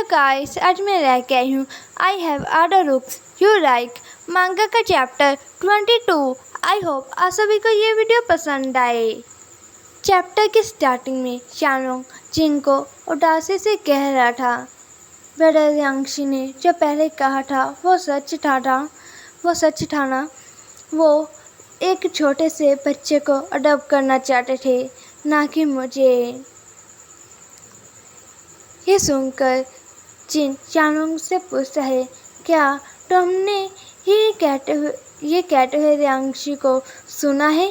Hello guys, आज मैं लेके आई हूँ आई हैव ऑर्डर रुक्स यू लाइक मांगा का चैप्टर 22। आई होप आप सभी को ये वीडियो पसंद आए। चैप्टर की स्टार्टिंग में शानोंग जिनको उदासी से कह रहा था, ब्रदर यांगशी ने जो पहले कहा था वो सच था ना। वो एक छोटे से बच्चे को अडॉप्ट करना चाहते थे, ना कि मुझे। ये सुनकर जिन शानोंग से पूछता है, क्या तुमने ये कहते हुए यांगशी को सुना है?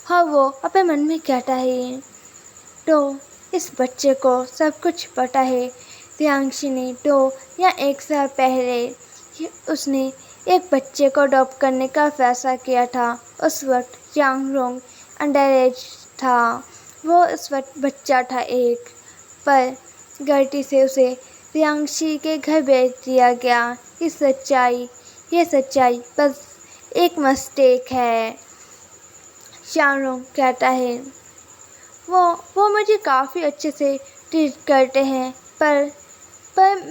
हाँ, वो अपने मन में कहता है, तो इस बच्चे को सब कुछ पता है। यांगशी ने 2 या 1 साल पहले उसने एक बच्चे को अडॉप्ट करने का फैसला किया था। उस वक्त यांगरोंग अंडर एज था। वो उस वक्त बच्चा था पर गलती से उसे यांगशी के घर भेज दिया गया। ये सच्चाई बस एक मिस्टेक है। शानोंग कहता है, वो मुझे काफ़ी अच्छे से ट्रीट करते हैं, पर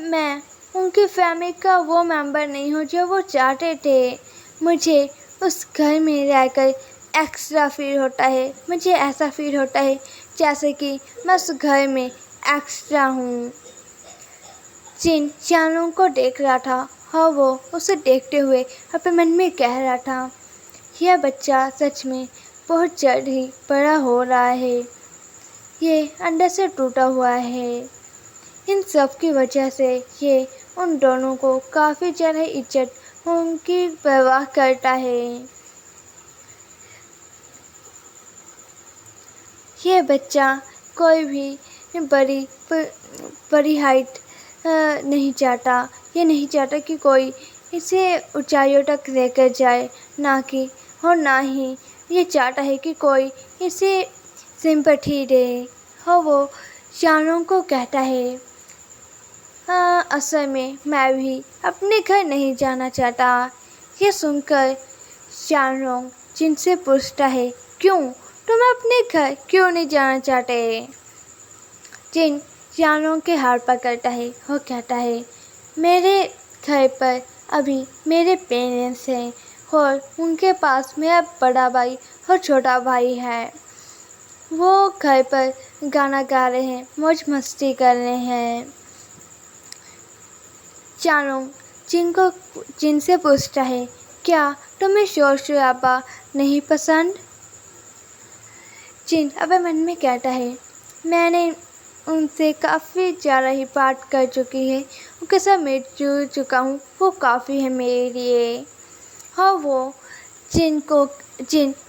मैं उनकी फैमिली का वो मेंबर नहीं हूँ जो वो चाहते थे। मुझे उस घर में रहकर एक्स्ट्रा फील होता है। मुझे ऐसा फील होता है जैसे कि मैं उस घर में एक्स्ट्रा हूँ। जिन शानोंग को देख रहा था, हाँ, वो उसे देखते हुए अपने मन में कह रहा था, यह बच्चा सच में बहुत जल्द ही बड़ा हो रहा है। ये अंदर से टूटा हुआ है। इन सब की वजह से ये उन दोनों को काफ़ी ज़्यादा इज्जत, उनकी परवाह करता है। ये बच्चा कोई भी बड़ी हाइट नहीं चाहता। ये नहीं चाहता कि कोई इसे ऊंचाइयों तक लेकर जाए, ना ही ये चाहता है कि कोई इसे सिंपैथी दे। हाँ, वो शानोंग को कहता है, असल में मैं भी अपने घर नहीं जाना चाहता। ये सुनकर शानोंग जिनसे पूछता है, क्यों? तुम अपने घर क्यों नहीं जाना चाहते? जिन शानोंग के हाथ पकड़ता है। वो कहता है, मेरे घर पर अभी मेरे पेरेंट्स हैं और उनके पास मेरा बड़ा भाई और छोटा भाई है। वो घर पर गाना गा रहे हैं, मौज मस्ती कर रहे हैं। शानोंग जिनसे पूछता है, क्या तुम्हें शोर शराबा नहीं पसंद? जिन अब मन में कहता है, मैंने उनसे काफ़ी ज़्यादा ही बात कर चुकी है, उनके साथ मिल चुका हूँ, वो काफ़ी है मेरे लिए। हाँ, वो जिन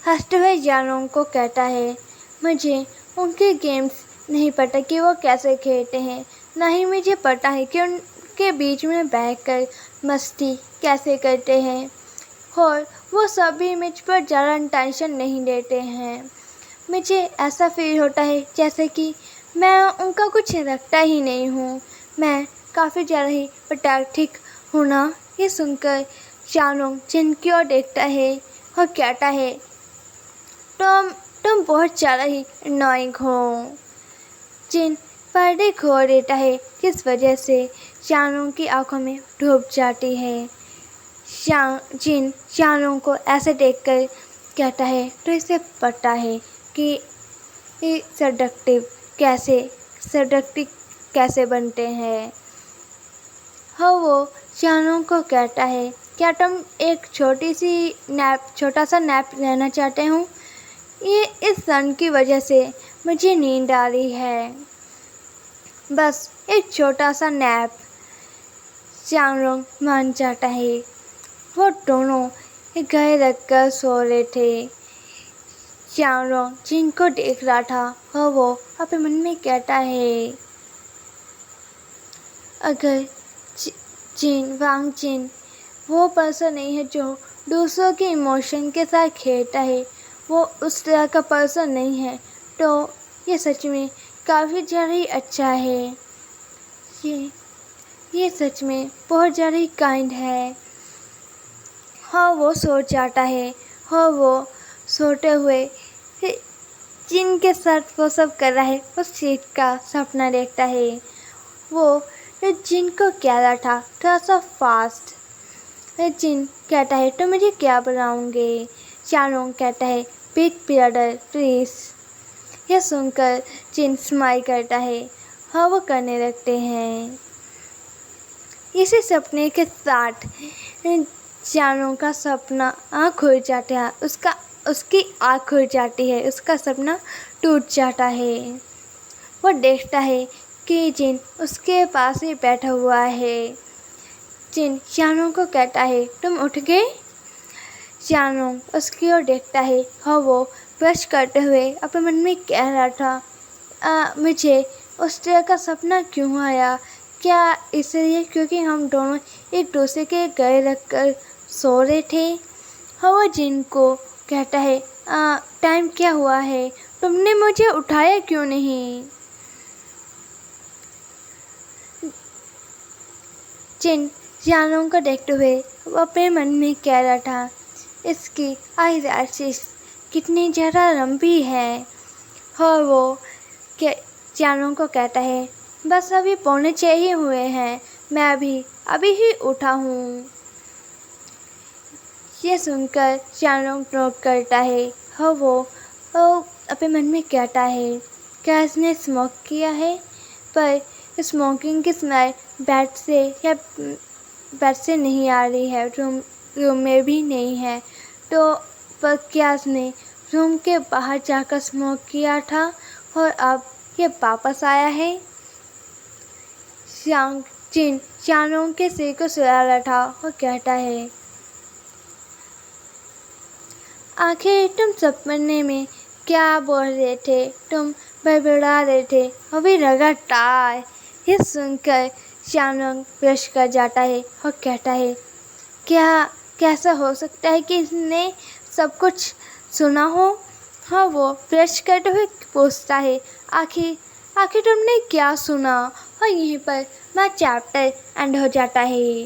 हंसते हुए शानोंग को कहता है, मुझे उनके गेम्स नहीं पता कि वो कैसे खेलते हैं, ना ही मुझे पता है कि उनके बीच में बैठकर मस्ती कैसे करते हैं, और वो सभी मुझ पर ज़्यादा टेंशन नहीं देते हैं। मुझे ऐसा फील होता है जैसे कि मैं उनका कुछ रखता ही नहीं हूँ। मैं काफ़ी ज़्यादा ही पटाखिक हूँ ना। ये सुनकर शानोंग जिन की ओर देखता है और कहता है, तुम बहुत ज़्यादा ही अननोइंग हो। जिन पर्दे खो देता है, जिस वजह से शानोंग की आंखों में डूब जाती है। जिन शानोंग को ऐसे देखकर कहता है, तो इसे पता है कि सेडक्टिव कैसे बनते हैं। हाँ, वो शानोंग को कहता है, क्या तुम एक छोटा सा नैप लेना चाहते हो? ये इस सन की वजह से मुझे नींद आ रही है। बस एक छोटा सा नैप। शानोंग मान जाता है। वो दोनों गए रखकर सो रहे थे। शानोंग जिनको देख रहा था, वो अपने मन में कहता है, अगर वांग जिन वो पर्सन नहीं है जो दूसरों के इमोशन के साथ खेलता है, वो उस तरह का पर्सन नहीं है, तो ये सच में काफ़ी ज़्यादा ही अच्छा है। ये सच में बहुत ज़्यादा ही काइंड है। हाँ, वो सो जाता है। हाँ, वो सोते हुए जिनके साथ वो सब कर रहा है उस चीज़ का सपना देखता है। वो ये जिन को कहता था थोड़ा सा फास्ट। ये जिन कहता है तो मुझे क्या बनाओगे। चारों कहता है बिग ब्रदर प्लीज। यह सुनकर जिन स्माइल करता है। हाँ वो करने लगते हैं। इसी सपने के साथ चारों का सपना आँख खुल जाता है। उसकी आँख खुल जाती है। उसका सपना टूट जाता है। वो देखता है कि जिन उसके पास ही बैठा हुआ है। जिन चारों को कहता है तुम उठ गए। चारों उसकी ओर देखता है। हाँ वो ब्रश करते हुए अपने मन में कह रहा था मुझे उस तरह का सपना क्यों आया। क्या इसलिए क्योंकि हम दोनों एक दूसरे के गले रखकर सो रहे थे। हाँ वो जिन को कहता है टाइम क्या हुआ है, तुमने मुझे उठाया क्यों नहीं। जिन जानों को देखते हुए वो अपने मन में कह रहा था इसकी आई लैशेस कितनी ज़्यादा लंबी है। और वो जानों को कहता है बस अभी 5:45 ही हुए हैं, मैं अभी ही उठा हूँ। ये सुनकर जानों नोट करता है। हाँ वो अपने मन में कहता है क्या इसने स्मोक किया है, पर स्मोकिंग की स्मेल बेड से नहीं आ रही है। रूम में भी नहीं है तो पर क्या इसने रूम के बाहर जाकर स्मोक किया था और अब ये वापस आया है। जिन चारों के सिर को सुला रहा था और कहता है आखिर तुम सपने में क्या बोल रहे थे, तुम बड़बड़ा रहे थे अभी लगातार। ये सुनकर चानंग ब्रश कर जाता है और कहता है कैसा हो सकता है कि इसने सब कुछ सुना हो। हाँ वो ब्रश करते हुए पूछता है आखिर तुमने क्या सुना। और यहीं पर मैं चैप्टर एंड हो जाता है।